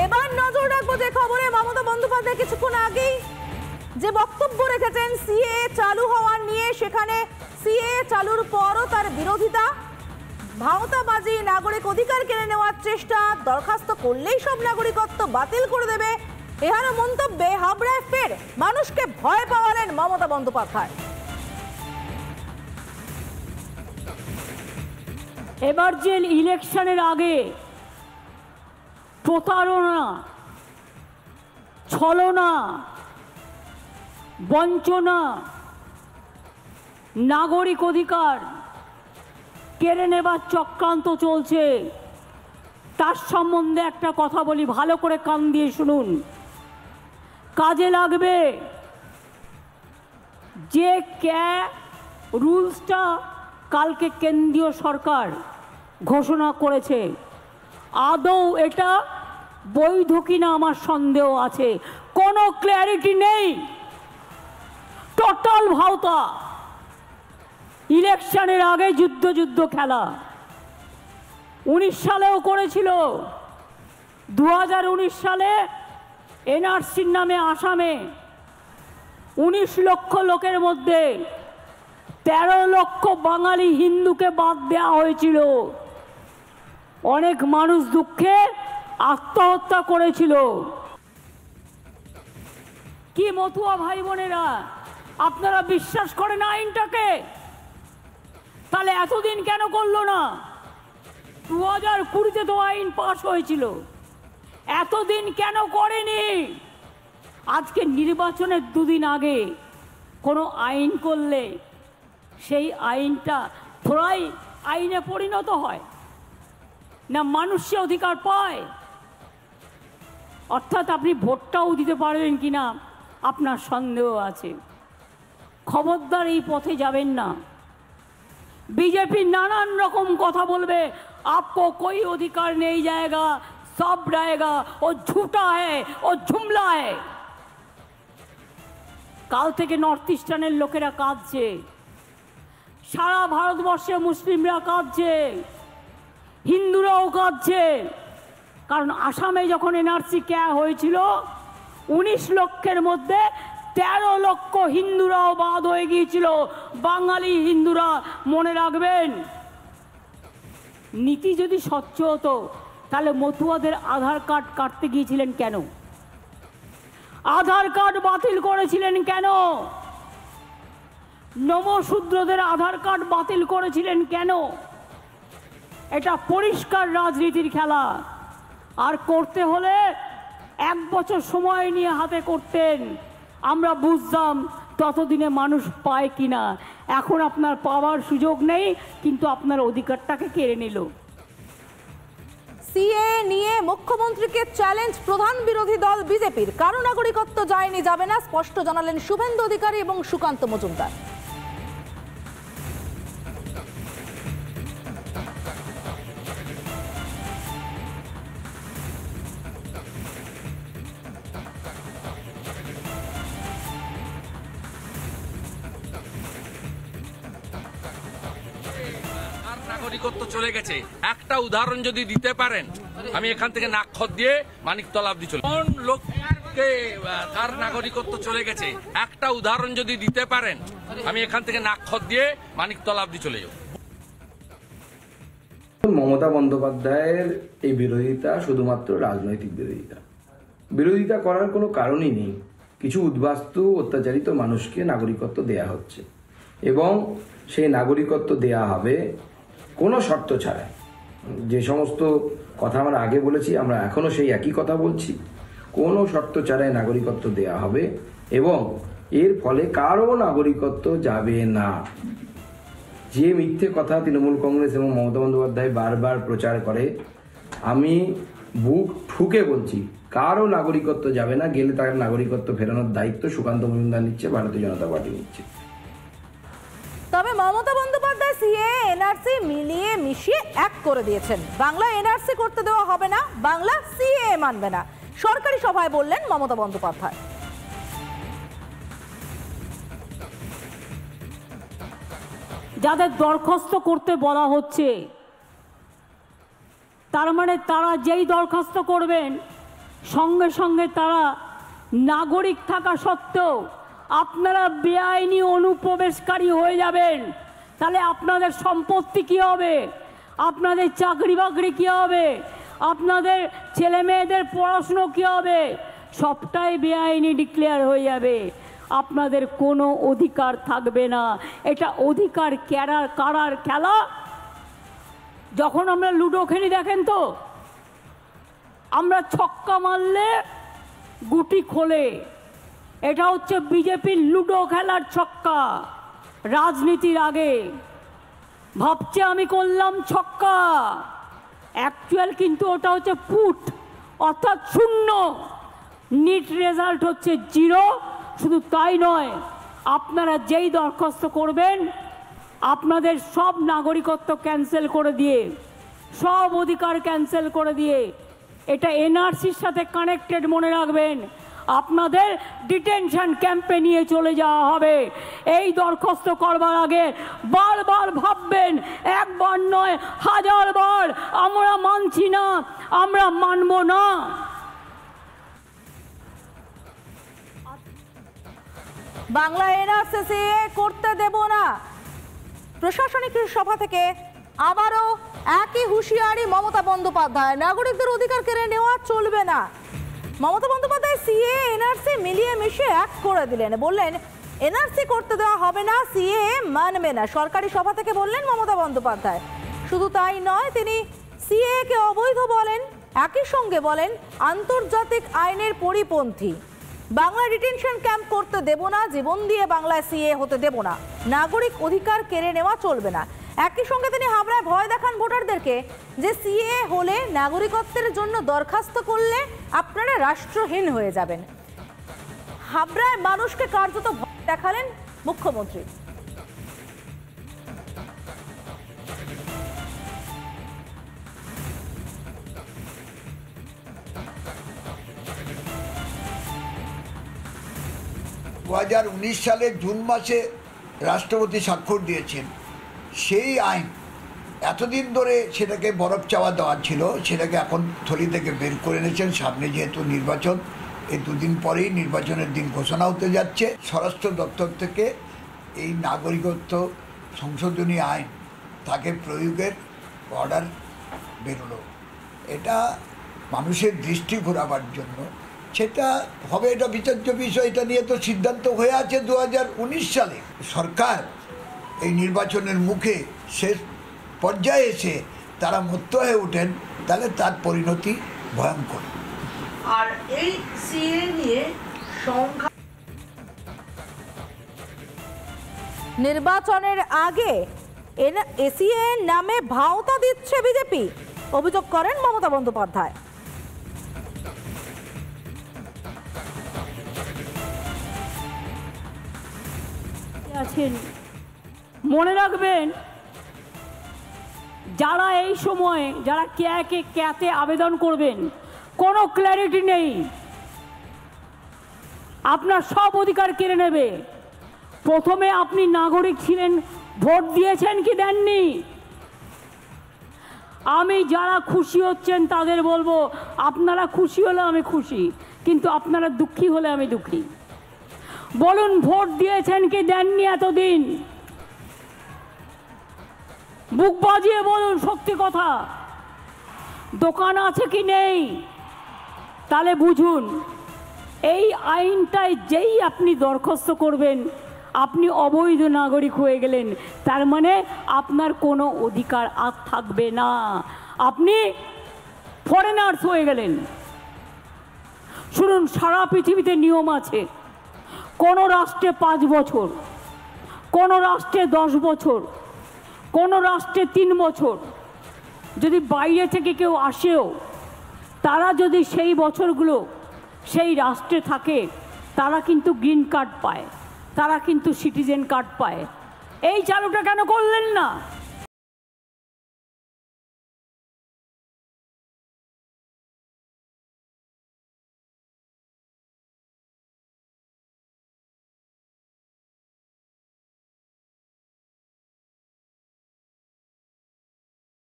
এবার নজর রাখবো যে খবরে মমতা বন্দ্যোপাধ্যায় কিছুক্ষণ আগেই যে বক্তব্য রেখেছেন সিএ চালু হওয়ার নিয়ে, সেখানে সিএ চালুর পরও তার বিরোধিতা, ভাওতাবাজি, নাগরিক অধিকার কেড়ে নেওয়ার চেষ্টা, দরখাস্ত করলেই সব নাগরিকত্ব বাতিল করে দেবে, এহারও মন্তব্যে হাবড়ায় ফের মানুষকে ভয় পাওয়ালেন মমতা বন্দ্যোপাধ্যায়। এবার যে ইলেকশনের আগে প্রতারণা, ছলনা, বঞ্চনা, নাগরিক অধিকার কেড়ে নেবার চক্রান্ত চলছে, তার সম্বন্ধে একটা কথা বলি, ভালো করে কান দিয়ে শুনুন, কাজে লাগবে। যে রুলসটা কালকে কেন্দ্রীয় সরকার ঘোষণা করেছে, আদৌ এটা বৈধ কিনা আমার সন্দেহ আছে। কোনো ক্ল্যারিটি নেই, টোটাল ভাওতা। ইলেকশনের আগে যুদ্ধ খেলা 19 সালেও করেছিল। 2019 সালে এনআরসির নামে আসামে 19 লক্ষ লোকের মধ্যে 13 লক্ষ বাঙালি হিন্দুকে বাদ দেওয়া হয়েছিল। অনেক মানুষ দুঃখে আত্মহত্যা করেছিল। কি মতুয়া ভাই বোনেরা, আপনারা বিশ্বাস করেন আইনটাকে? তাহলে এতদিন কেন করলো না? 2020-তে তো আইন পাশ হয়েছিল, এতদিন কেন করেনি? আজকে নির্বাচনের 2 দিন আগে কোনো আইন করলে সেই আইনটা থোড়াই আইনে পরিণত হয় না, মানুষের অধিকার পায়। অর্থাৎ আপনি ভোটটাও দিতে পারবেন কিনা আপনার সন্দেহ আছে। খবরদার এই পথে যাবেন না। बीजेपी नानान रकम कथा बोलबे, आपको कोई अधिकार नहीं जाएगा, सब रहेगा, वो झूठा है, वो जुमला है। काल থেকে নর্থ ইস্টার্নের লোকেরা কাঁদছে, সারা ভারতবর্ষে মুসলিমরা কাঁদছে, হিন্দুরাও কাঁদছে। কারণ আসামে যখন এনআরসি ক্যা হয়েছিল 19 লক্ষের মধ্যে 13 লক্ষ হিন্দুরাও বাদ হয়ে গিয়েছিল। বাঙালি হিন্দুরা মনে রাখবেন, নীতি যদি স্বচ্ছ হতো তাহলে মতুয়াদের আধার কার্ড কাটতে গিয়েছিলেন কেন? আধার কার্ড বাতিল করেছিলেন কেন? নমশূদ্রদের আধার কার্ড বাতিল করেছিলেন কেন? এটা পরিষ্কার রাজনীতির খেলা। আর করতে হলে 1 বছর সময় নিয়ে হাতে করতেন, আমরা বুঝতাম ততদিনে মানুষ পায় কিনা। এখন আপনার পাওয়ার সুযোগ নেই, কিন্তু আপনার অধিকারটাকে কেড়ে নিল। সিএ নিয়ে মুখ্যমন্ত্রীকে চ্যালেঞ্জ প্রধান বিরোধী দল বিজেপির। কারো নাগরিকত্ব যায়নি, যাবে না, স্পষ্ট জানালেন শুভেন্দু অধিকারী এবং সুকান্ত মজুমদার। নাগরিকত্ব চলে গেছে, একটা উদাহরণ যদি দিতে পারেন, আমি এখান থেকে নাকখত দিয়ে মানিকতলা অব্দি চলে। কোন লোককে কার নাগরিকত্ব চলে গেছে একটা উদাহরণ যদি দিতে পারেন, আমি এখান থেকে নাকখত দিয়ে মানিকতলা অব্দি চলে যাব। মমতা বন্দ্যোপাধ্যায়ের এই বিরোধিতা শুধুমাত্র রাজনৈতিক বিরোধিতা। বিরোধিতা করার কোনো কারণই নেই। কিছু উদ্বাস্তু অত্যাচারিত মানুষকে নাগরিকত্ব দেয়া হচ্ছে এবং সেই নাগরিকত্ব দেয়া হবে কোনো শর্ত ছাড়া। যে সমস্ত কথা আমরা আগে বলেছি, আমরা এখনো সেই একই কথা বলছি। কোনো শর্ত ছাড়াই নাগরিকত্ব দেয়া হবে এবং এর ফলে কারো নাগরিকত্ব যাবে না। যে মিথ্যে কথা তৃণমূল কংগ্রেস এবং মমতা বন্দ্যোপাধ্যায় বারবার প্রচার করে, আমি বুক ঠুকে বলছি, কারো নাগরিকত্ব যাবে না। গেলে তার নাগরিকত্ব ফেরানোর দায়িত্ব সুকান্ত মজুমদার নিচ্ছে, ভারতীয় জনতা পার্টি নিচ্ছে। তবে মমতা বন্দ্যোপাধ্যায় সিএ এনআরসি মিলিয়ে মিশিয়ে এক করে দিয়েছেন। বাংলা এনআরসি করতে দেওয়া হবে না, বাংলা সিএ মানবে না, সরকারি সভায় বললেন মমতা বন্দ্যোপাধ্যায়। যাদের দরখাস্ত করতে বলা হচ্ছে, তার মানে তারা যেই দরখাস্ত করবেন সঙ্গে সঙ্গে তারা নাগরিক থাকা সত্ত্বেও আপনারা বেআইনি অনুপ্রবেশকারী হয়ে যাবেন, তাহলে আপনাদের সম্পত্তি কী হবে, আপনাদের চাকরি বাকরি কী হবে, আপনাদের ছেলে মেয়েদের পড়াশুনো কী হবে, সবটাই বেআইনি ডিক্লেয়ার হয়ে যাবে। আপনাদের কোনো অধিকার থাকবে না। এটা অধিকার কারার খেলা। যখন আমরা লুডো খেলি দেখেন তো, আমরা ছক্কা মারলে গুটি খোলে, এটা হচ্ছে বিজেপির লুডো খেলার ছক্কা। রাজনীতির আগে ভাবছে আমি করলাম ছক্কা, অ্যাকচুয়াল কিন্তু ওটা হচ্ছে পুট, অর্থাৎ শূন্য। নিট রেজাল্ট হচ্ছে 0। শুধু তাই নয়, আপনারা যেই দরখাস্ত করবেন আপনাদের সব নাগরিকত্ব ক্যান্সেল করে দিয়ে, সব অধিকার ক্যান্সেল করে দিয়ে, এটা এনআরসির সাথে কানেক্টেড, মনে রাখবেন, আপনাদের ডিটেনশন ক্যাম্পে নিয়ে চলে যাওয়া হবে। এই দরখাস্ত করবার আগে বারবার ভাববেন, একবার নয় 1000 বার, আমরা মানছি না, আমরা মানব না। বাংলা এনআরসি করতে দেব না। প্রশাসনিক সভা থেকে আবারও একই হুঁশিয়ারি মমতা বন্দ্যোপাধ্যায়, নাগরিকদের অধিকার কেড়ে নেওয়া চলবে না। মমতা বন্দ্যোপাধ্যায় সিএ এনআরসি মিলিয়ে মিশিয়ে এক করে দিলেন, বললেন এনআরসি করতে দেওয়া হবে না, সিএ মানবে না। সরকারি সভা থেকে বললেন মমতা বন্দ্যোপাধ্যায়। শুধু তাই নয়, তিনি সিএ কে অবৈধ বলেন, একই সঙ্গে বলেন আন্তর্জাতিক আইনের পরিপন্থী। বাংলা ডিটেনশন ক্যাম্প করতে দেব না, জীবন দিয়ে বাংলায় সিএ হতে দেব না, নাগরিক অধিকার কেড়ে নেওয়া চলবে না। একই সঙ্গে তিনি হাবড়ায় ভয় দেখান ভোটারদেরকে যে সিএ হলে, নাগরিকত্বের জন্য দরখাস্ত করলে আপনারা রাষ্ট্রহীন হয়ে যাবেন। হাবড়ায় মানুষকে কার্যত ভয় দেখালেন মুখ্যমন্ত্রী। দু 2019 সালের জুন মাসে রাষ্ট্রপতি স্বাক্ষর দিয়েছেন সেই আইন। এতদিন ধরে সেটাকে বরফ চাওয়া দেওয়া ছিল, সেটাকে এখন থলি থেকে বের করে এনেছেন। সামনে যেহেতু নির্বাচন, এই 2 দিন পরেই নির্বাচনের দিন ঘোষণা হতে যাচ্ছে, স্বরাষ্ট্র দপ্তর থেকে এই নাগরিকত্ব সংশোধনী আইন তাকে প্রয়োগের অর্ডার বেরোলো। এটা মানুষের দৃষ্টি ঘোরাবার জন্য সেটা হবে, এটা বিচার্য বিষয়। এটা নিয়ে তো সিদ্ধান্ত হয়ে আছে 2019 সালে। সরকার এই নির্বাচনের মুখে শেষ পর্যায়ে এসে তারা মত্ত হয়ে ওঠেন, তাহলে তার পরিণতি ভয়ঙ্কর। আর এই সিএ নিয়ে সংখ্যা নির্বাচনের আগে এসিএ নামে ভাওতা দিচ্ছে বিজেপি, অভিযোগ করেন মমতা বন্দ্যোপাধ্যায়। আছেন, মনে রাখবেন, যারা এই সময়ে যারা ক্যাতে আবেদন করবেন, কোনো ক্ল্যারিটি নেই, আপনার সব অধিকার কেড়ে নেবে। প্রথমে আপনি নাগরিক ছিলেন, ভোট দিয়েছেন কি দেননি? আমি যারা খুশি হচ্ছেন তাদের বলবো, আপনারা খুশি হলে আমি খুশি, কিন্তু আপনারা দুঃখী হলে আমি দুঃখী। বলুন, ভোট দিয়েছেন কি দেননি এতদিন? বুক বাজিয়ে বলুন সত্যি কথা। দোকান আছে কি নেই? তাহলে বুঝুন, এই আইনটায় যেই আপনি দরখাস্ত করবেন আপনি অবৈধ নাগরিক হয়ে গেলেন, তার মানে আপনার কোনো অধিকার আর থাকবে না, আপনি ফরেনার্স হয়ে গেলেন। শুনুন, সারা পৃথিবীতে নিয়ম আছে, কোনো রাষ্ট্রে 5 বছর, কোনো রাষ্ট্রে 10 বছর, কোনো রাষ্ট্রে 3 বছর। যদি বাইরে থেকে কেউ আসেও, তারা যদি সেই বছরগুলো সেই রাষ্ট্রে থাকে, তারা কিন্তু গ্রিন কার্ড পায়, তারা কিন্তু সিটিজেন কার্ড পায়। এই চালুটা কেন করলেন না?